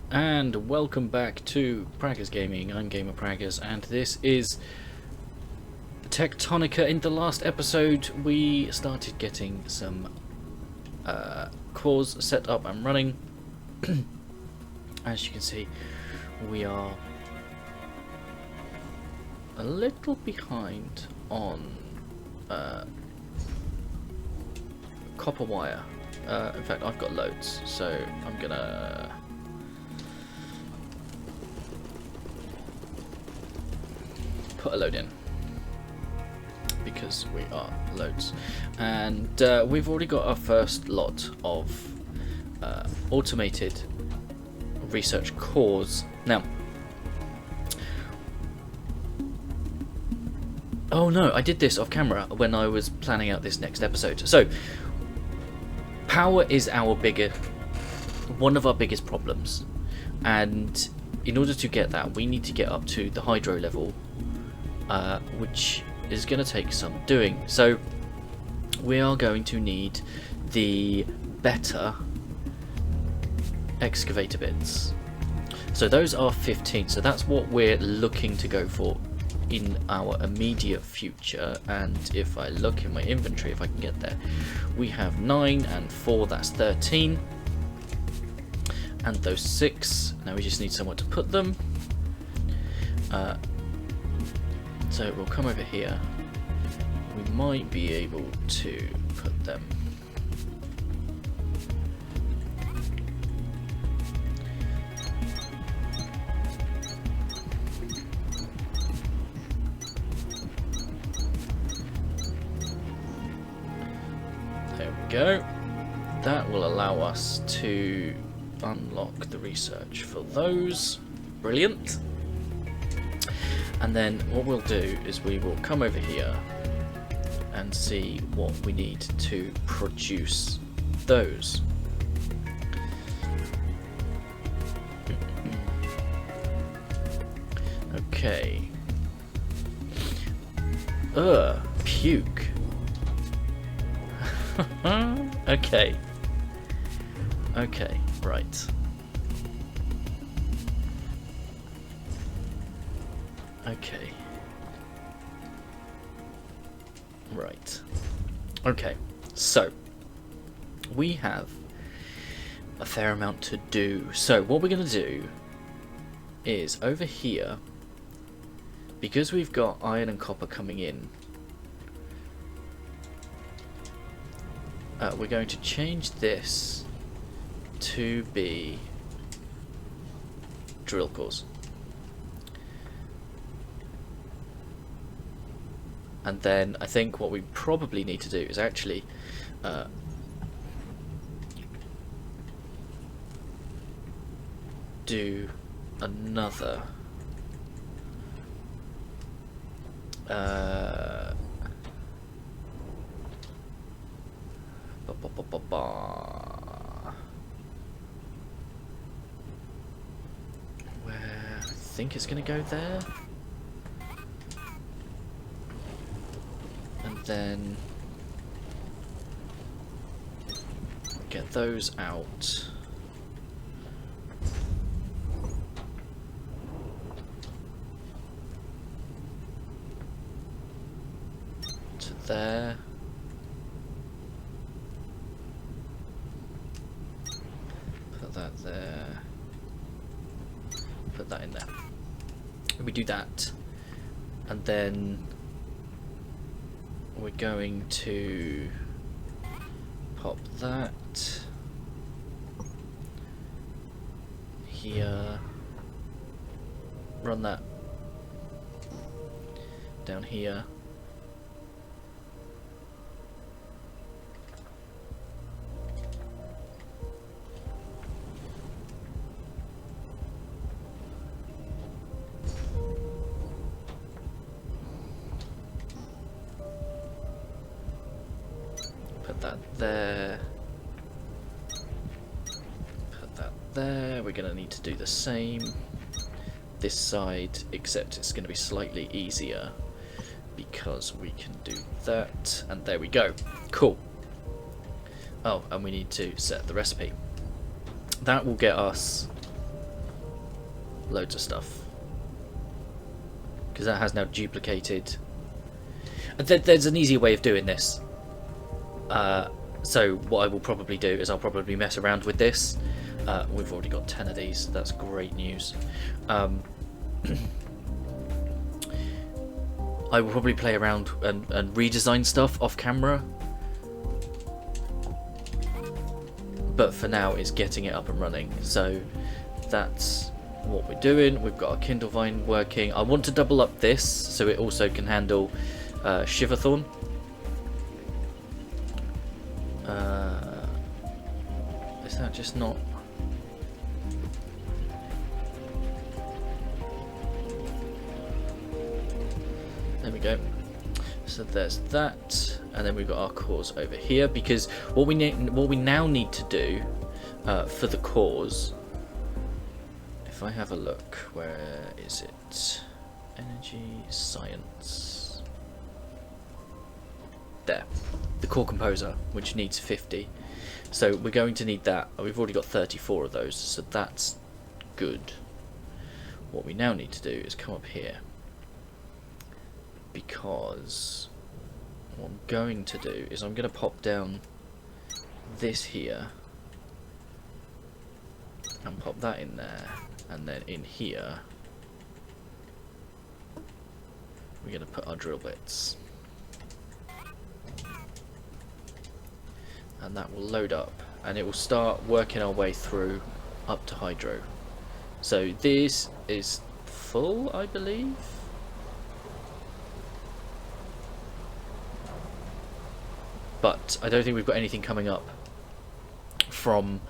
And welcome back to Praggers Gaming. I'm Gamer Praggers, and this is Techtonica. In the last episode, we started getting some cores set up and running. As you can see, we are a little behind on copper wire. In fact, I've got loads, so I'm gonna put a load in because we are loads, and we've already got our first lot of automated research cores. Now, oh no, I did this off camera when I was planning out this next episode. So power is one of our biggest problems, and in order to get that, we need to get up to the hydro level, which is going to take some doing. So we are going to need the better excavator bits. So those are 15, so that's what we're looking to go for in our immediate future. And if I look in my inventory, if I can get there, we have 9 and 4, that's 13, and those 6, now we just need somewhere to put them. So we'll come over here, we might be able to put them go. That will allow us to unlock the research for those. Brilliant. And then what we'll do is we will come over here and see what we need to produce those. Okay. Puke. Okay. Okay, right. Okay. Right. Okay, so we have a fair amount to do. So what we're going to do is over here, because we've got iron and copper coming in, we're going to change this to be drill cores. And then I think what we probably need to do is actually do another where I think it's going to go there, and then get those out. To there. Put that there. Put that in there. We do that, and then we're going to pop that here, run that down here, put that there, put that there. We're going to need to do the same this side, except it's going to be slightly easier because we can do that, and there we go. Cool. Oh, and we need to set the recipe. That will get us loads of stuff. Because that has now duplicated. There's an easier way of doing this. So what I will probably do is I'll probably mess around with this. We've already got 10 of these. That's great news. I will probably play around and redesign stuff off camera. But for now, it's getting it up and running. So that's what we're doing. We've got our kindlevine working. I want to double up this so it also can handle Shiverthorn. Is that just not... There we go. So there's that, and then we've got our cores over here, because what we now need to do for the cores, if I have a look, where is it? Energy, science. There, the core composer, which needs 50. So we're going to need that. We've already got 34 of those, so that's good. What we now need to do is come up here, because what I'm going to do is I'm going to pop down this here and pop that in there, and then in here we're going to put our drill bits, and that will load up and it will start working our way through up to hydro. So this is full, I believe. But I don't think we've got anything coming up from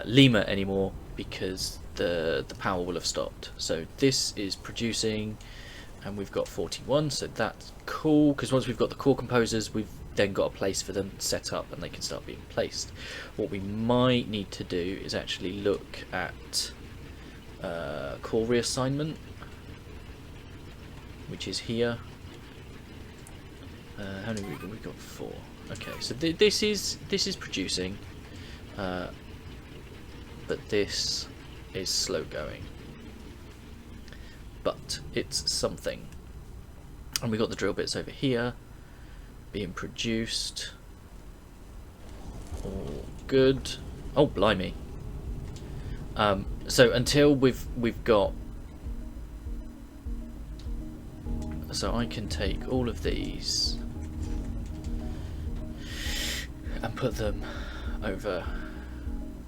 Lima anymore, because the power will have stopped. So this is producing, and we've got 41, so that's cool, because once we've got the core composers, we've then got a place for them set up and they can start being placed. What we might need to do is actually look at core reassignment, which is here. How many we've got? 4. Okay, so this is producing, but this is slow going. But it's something. And we got the drill bits over here being produced. All good. Oh blimey. So until we've got, so I can take all of these and put them over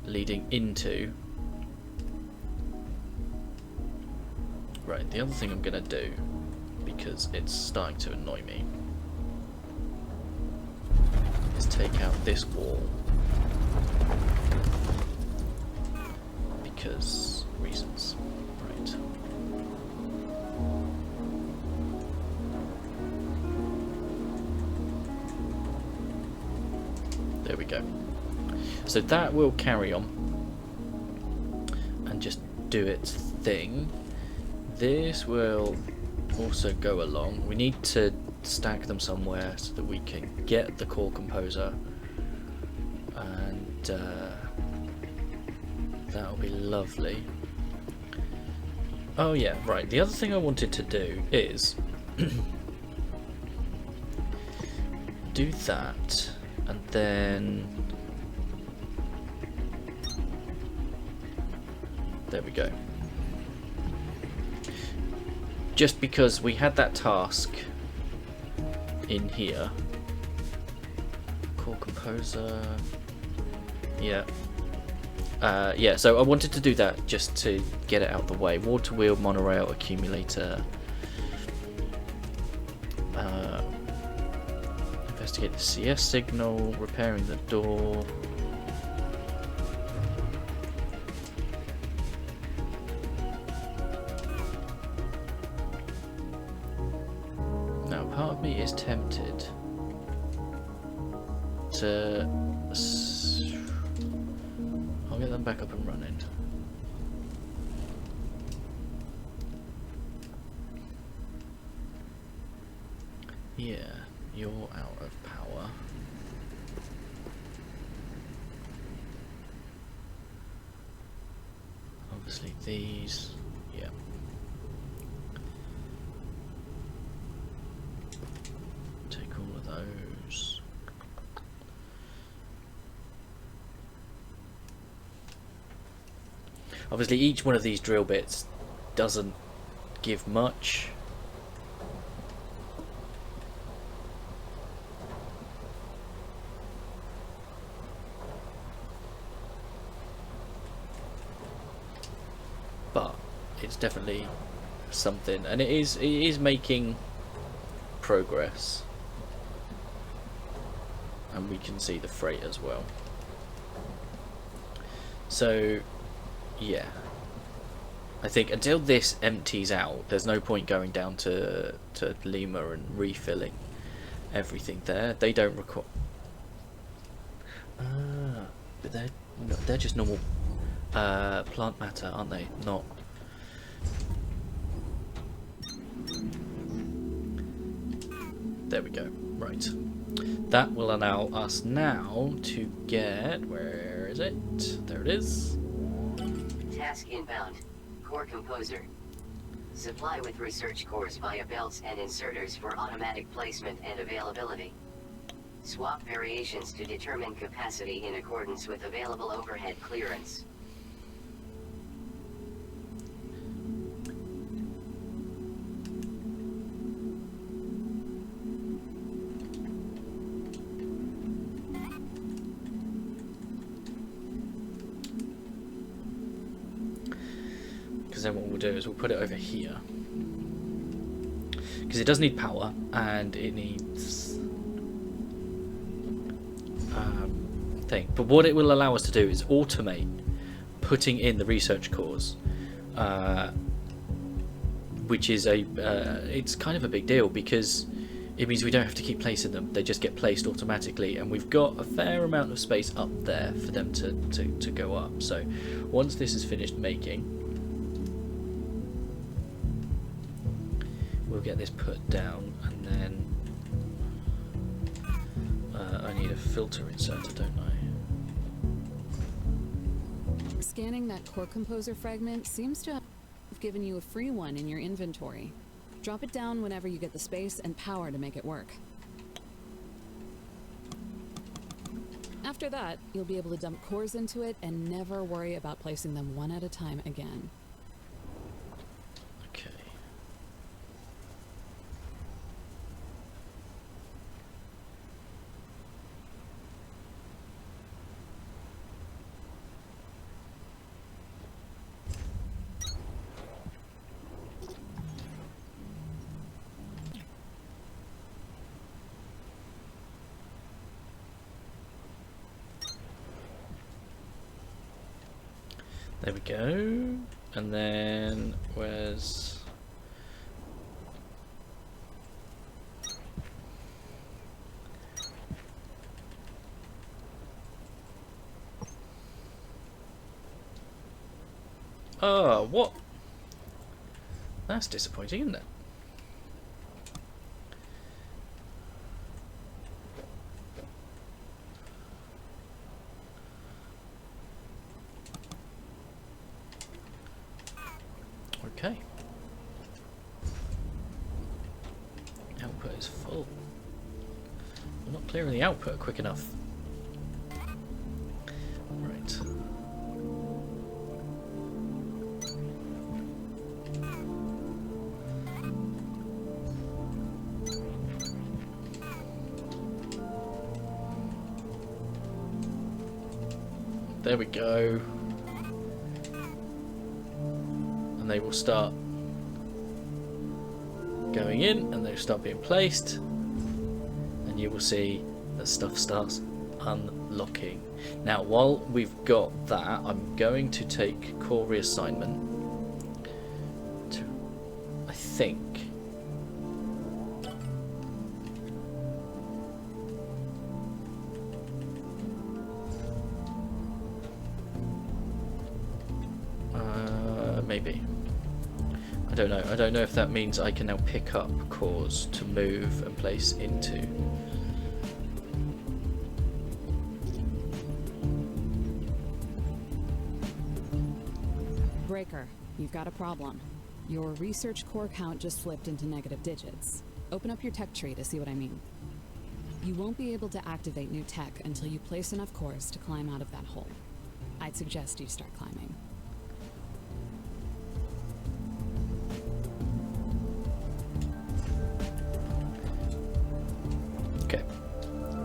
leading into, right, the other thing I'm gonna do, because it's starting to annoy me, is take out this wall, because reasons. Right. There we go. So that will carry on and just do its thing. This will also go along. We need to stack them somewhere so that we can get the core composer, and that'll be lovely. Oh yeah, right, the other thing I wanted to do is do that, and then there we go. Just because we had that task in here. Core composer. Yeah. Yeah, so I wanted to do that just to get it out the way. Water wheel, monorail, accumulator. Investigate the CS signal, repairing the door. Now, part of me is tempted to... I'll get them back up and running. Yeah, you're out of power. Obviously these Obviously each one of these drill bits doesn't give much. But it's definitely something, and it is making progress. And we can see the freight as well. So yeah, I think until this empties out, there's no point going down to Lima and refilling everything there. They don't require but they're just normal plant matter, aren't they? Not there we go. Right. That will allow us now to get, where is it? There it is. Task inbound. Core Composer. Supply with research cores via belts and inserters for automatic placement and availability. Swap variations to determine capacity in accordance with available overhead clearance. Then what we'll do is we'll put it over here, because it does need power and it needs thing. But what it will allow us to do is automate putting in the research cores, which is it's kind of a big deal, because it means we don't have to keep placing them. They just get placed automatically, and we've got a fair amount of space up there for them to go up. So once this is finished making, we'll get this put down, and then I need a filter inserter, don't I? Scanning that core composer fragment seems to have given you a free one in your inventory. Drop it down whenever you get the space and power to make it work. After that, you'll be able to dump cores into it and never worry about placing them one at a time again. Okay. There we go. And then where's oh, what? That's disappointing, isn't it? Okay. Output is full. We're not clearing the output quick enough. Right. There we go. And they will start going in, and they'll start being placed, and you will see that stuff starts unlocking. Now, while we've got that, I'm going to take core reassignment to, I think, maybe. I don't know. I don't know if that means I can now pick up cores to move and place into. Breaker, you've got a problem. Your research core count just flipped into negative digits. Open up your tech tree to see what I mean. You won't be able to activate new tech until you place enough cores to climb out of that hole. I'd suggest you start climbing.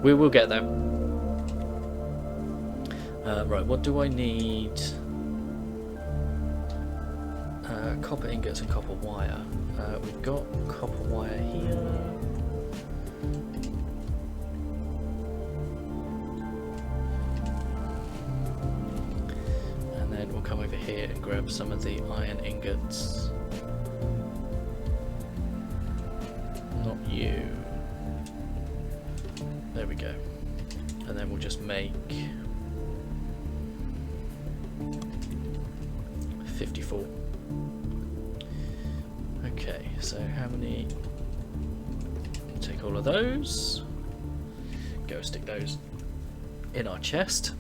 We will get there. Right, what do I need? Copper ingots and copper wire. We've got copper wire here. And then we'll come over here and grab some of the iron ingots. Not you. There we go. And then we'll just make 54. Okay, so how many? Take all of those. Go stick those in our chest.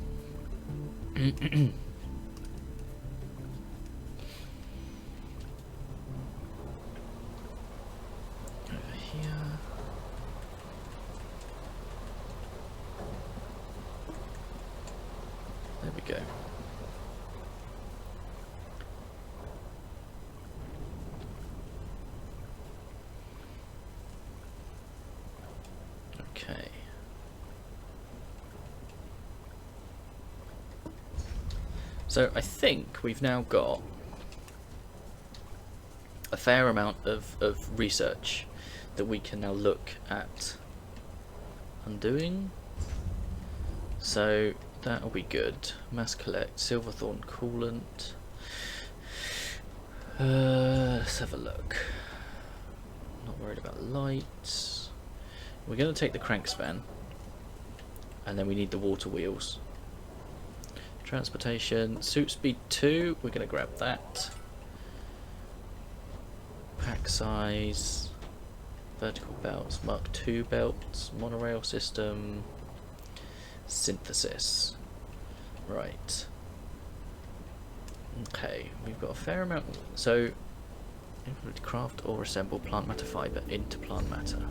Over here. There we go. Okay. So I think we've now got a fair amount of research that we can now look at undoing. So that'll be good. Mass collect, silverthorn coolant. Let's have a look. Not worried about lights. We're going to take the crank span, and then we need the water wheels. Transportation, suit speed 2, we're going to grab that. Pack size, vertical belts, Mark 2 belts, monorail system, synthesis. Right. Okay, we've got a fair amount. So, craft or assemble plant matter fibre into plant matter.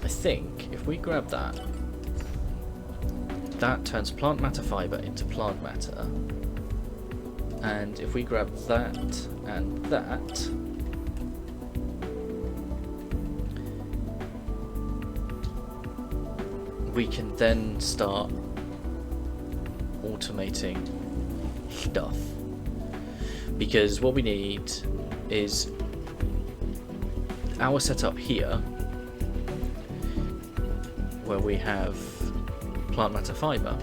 I think if we grab that, that turns plant matter fibre into plant matter. And if we grab that and that, we can then start automating stuff. Because what we need is our setup here, where we have plant matter fibre.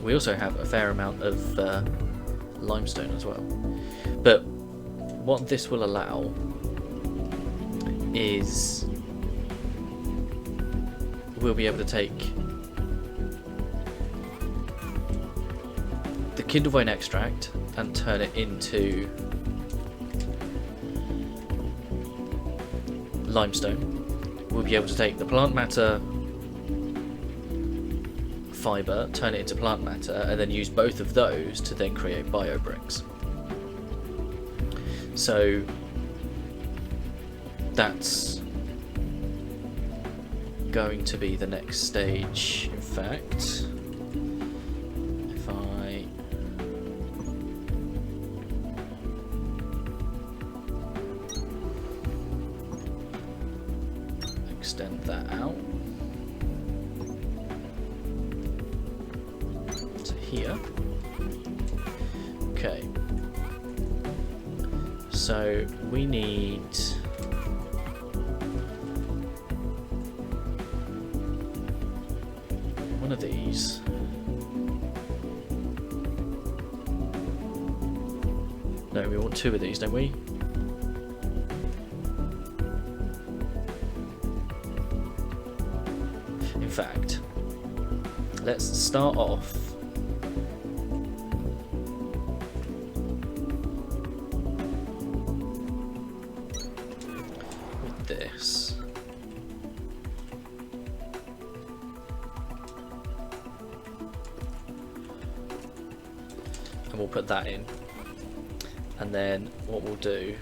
We also have a fair amount of limestone as well. But what this will allow is we'll be able to take the kindlevine extract and turn it into limestone. We'll be able to take the plant matter fibre, turn it into plant matter, and then use both of those to then create bio bricks. So that's going to be the next stage. In fact, if I extend that out to here. Okay, so we need one of these. No, we want two of these, don't we? In fact, let's start off with this. And we'll put that in. And then what we'll do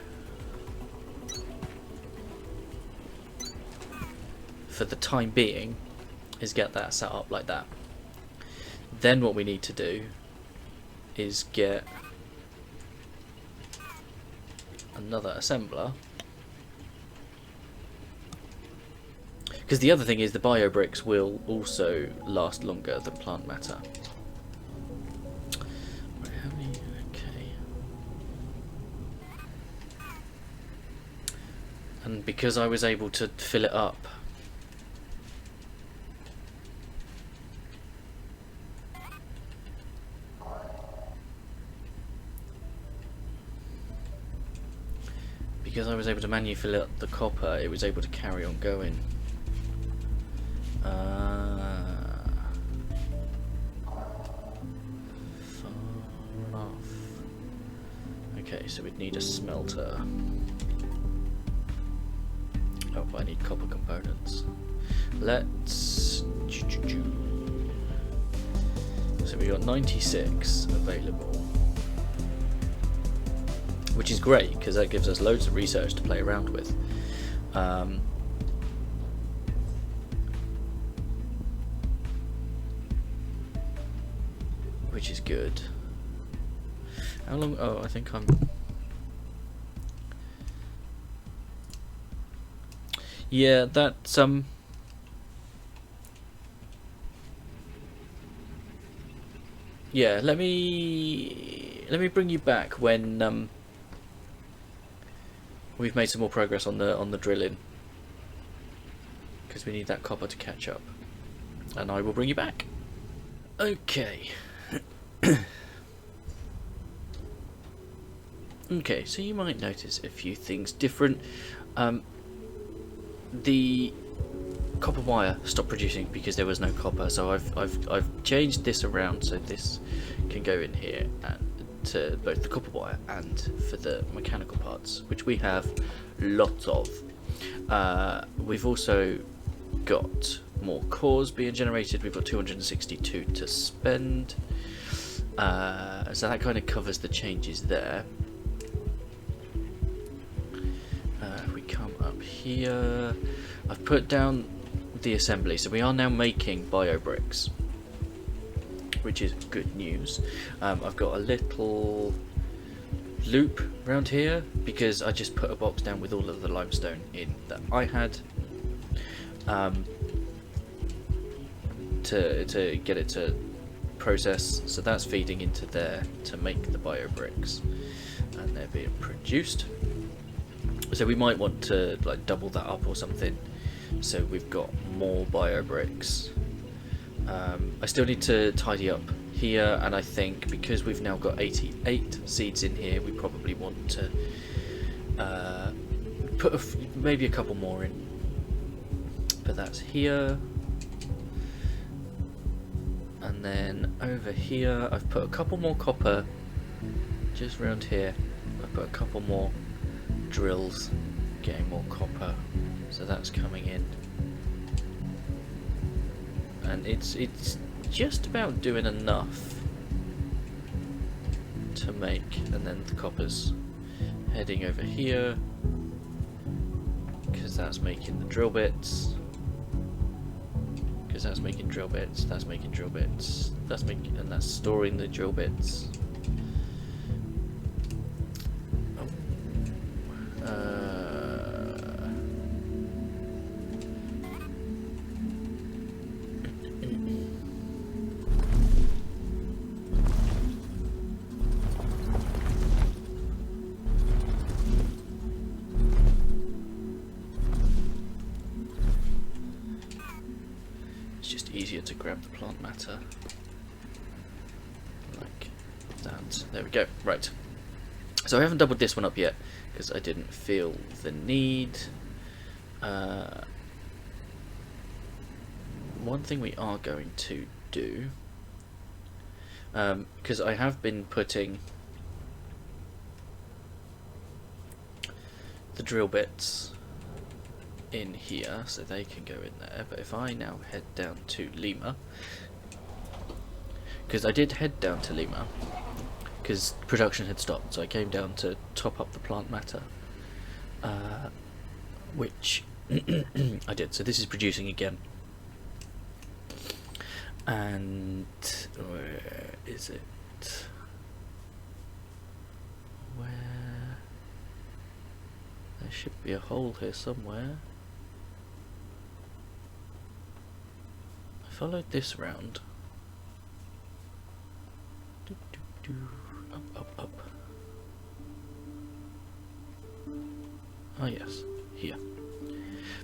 for the time being is get that set up like that. Then what we need to do is get another assembler Because the other thing is the bio bricks will also last longer than plant matter. Right, how many? Okay. And because I was able to fill it up, because I was able to manually fill up the copper, it was able to carry on going. Far off. Okay, so we'd need a smelter. Oh, but I need copper components. Let's... So we got 96 available. Which is great, because that gives us loads of research to play around with. Which is good. How long? Oh, I think I'm... Yeah, that's... Yeah, let me bring you back when we've made some more progress on the drilling, because we need that copper to catch up, and I will bring you back. Okay. Okay, so you might notice a few things different. The copper wire stopped producing because there was no copper, so I've changed this around so this can go in here and to both the copper wire and for the mechanical parts, which we have lots of. We've also got more cores being generated. We've got 262 to spend, so that kind of covers the changes there. If we come up here, I've put down the assembly, so we are now making bio bricks, which is good news. I've got a little loop around here because I just put a box down with all of the limestone in that I had, to get it to process, so that's feeding into there to make the bio bricks, and they're being produced. So we might want to like double that up or something, so we've got more bio bricks. I still need to tidy up here, and I think because we've now got 88 seeds in here, we probably want to put maybe a couple more in, but that's here. And then over here I've put a couple more copper just around here. I put a couple more drills getting more copper, so that's coming in, and it's just about doing enough to make. And then the copper's heading over here because that's making the drill bits, because that's making drill bits, that's making drill bits, that's making, and that's storing the drill bits. Easier to grab the plant matter like that. There we go. Right, so I haven't doubled this one up yet because I didn't feel the need. One thing we are going to do, because I have been putting the drill bits in here so they can go in there, but if I now head down to Lima, because I did head down to Lima because production had stopped, so I came down to top up the plant matter, which I did. So this is producing again, and where is it? Where? There should be a hole here somewhere. followed this round. Up, up, up. Oh yes, here.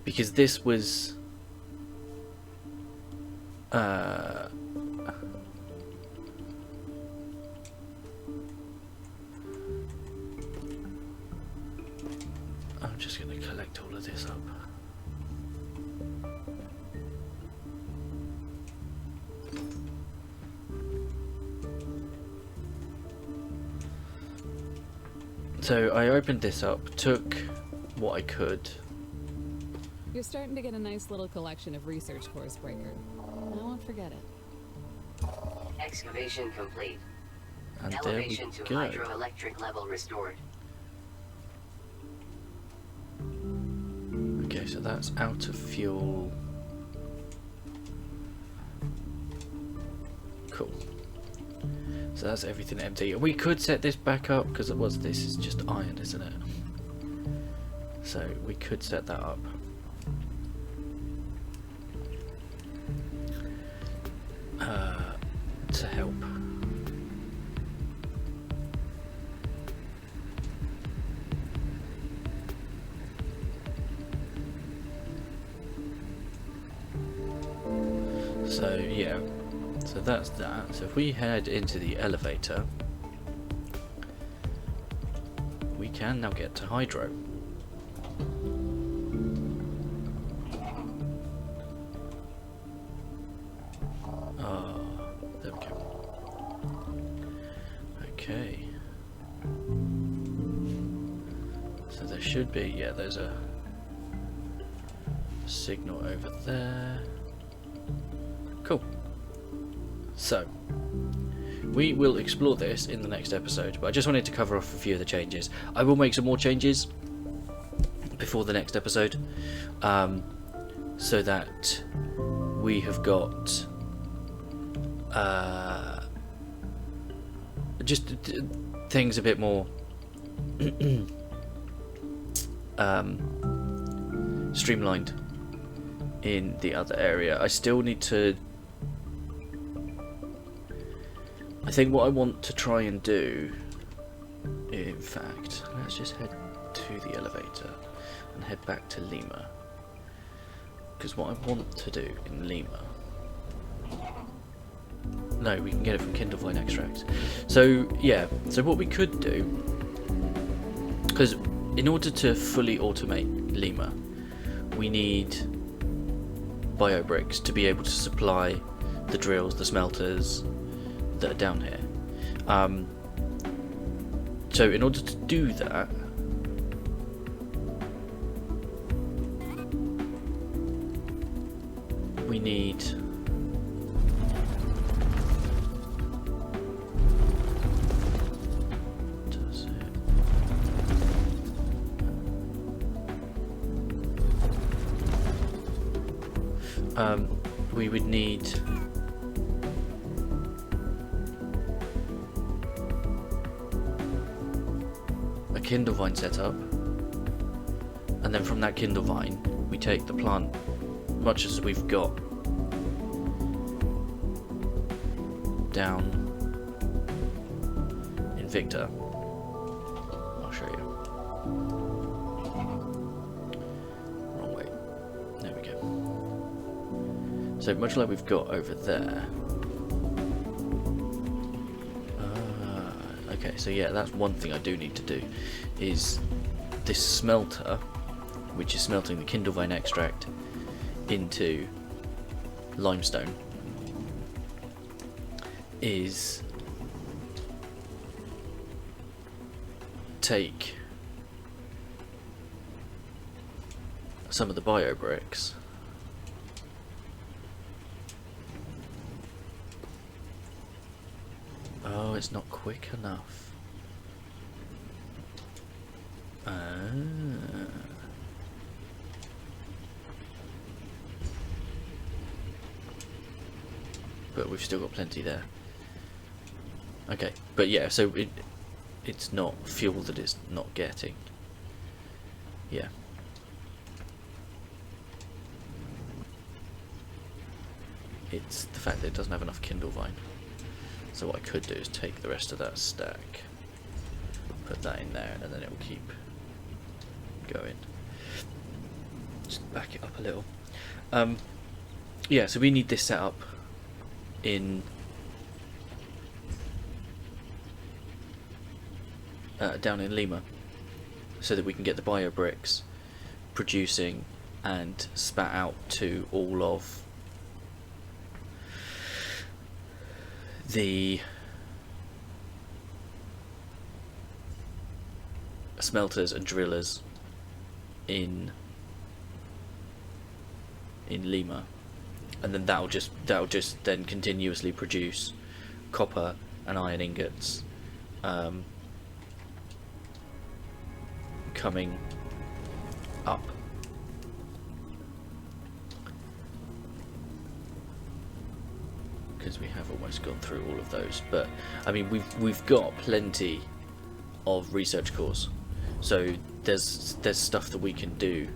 Because this was I'm just going to collect all of this up. So I opened this up, took what I could. You're starting to get a nice little collection of research cores, Breaker. I won't forget it. Excavation complete. And Elevation there we to go. hydroelectric level restored. Okay, so that's out of fuel. Cool. So that's everything empty. We could set this back up because this is just iron, isn't it? So we could set that up. To help. So yeah, so that's that. So if we head into the elevator, we can now get to Hydro. There we go. Okay. So there should be, yeah, there's a signal over there. Cool. So, we will explore this in the next episode, but I just wanted to cover off a few of the changes. I will make some more changes before the next episode, so that we have got just things a bit more streamlined in the other area. I still need to, I think what I want to try and do, in fact, let's just head to the elevator and head back to Lima, because what I want to do in Lima, no, we can get it from kindlevine extract. So yeah, so what we could do, because in order to fully automate Lima, we need biobricks to be able to supply the drills, the smelters that are down here. So in order to do that, we need we would need a kindlevine setup, and then from that kindlevine we take the plant, much as we've got down in Victor. I'll show you. Wrong way. There we go. So much like we've got over there. Okay, so yeah, that's one thing I do need to do, is this smelter, which is smelting the kindlevine extract into limestone, is take some of the biobricks Oh, it's not quick enough. But we've still got plenty there. Okay, but yeah, so it's not fuel that it's not getting. Yeah. It's the fact that it doesn't have enough kindlevine. So what I could do is take the rest of that stack, put that in there, and then it will keep going. Just back it up a little. Yeah, so we need this set up in down in Lima, so that we can get the bio bricks producing and spat out to all of the smelters and drillers in Lima, and then that'll just then continuously produce copper and iron ingots coming up. Because we have almost gone through all of those, but I mean we've got plenty of research cores, so there's stuff that we can do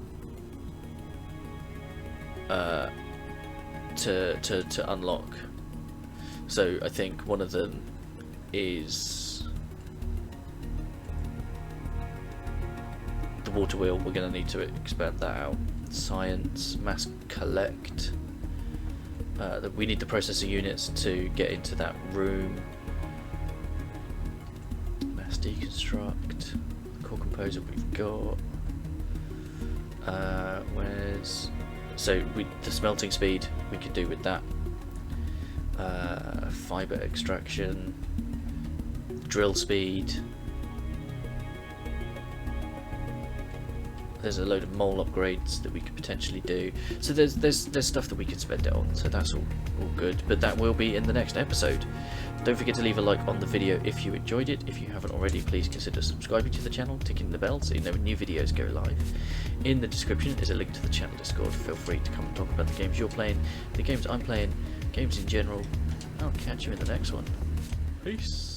to unlock. So I think one of them is the water wheel. We're going to need to expand that out. Science, mass collect. We need the processor units to get into that room. Mass deconstruct. Core composer we've got. Where's... So the smelting speed we could do with that. Fiber extraction. Drill speed. There's a load of mole upgrades that we could potentially do. So there's stuff that we could spend it on. So that's all good. But that will be in the next episode. Don't forget to leave a like on the video if you enjoyed it. If you haven't already, please consider subscribing to the channel, ticking the bell so you know when new videos go live. In the description is a link to the channel Discord. Feel free to come and talk about the games you're playing, the games I'm playing, games in general. I'll catch you in the next one. Peace.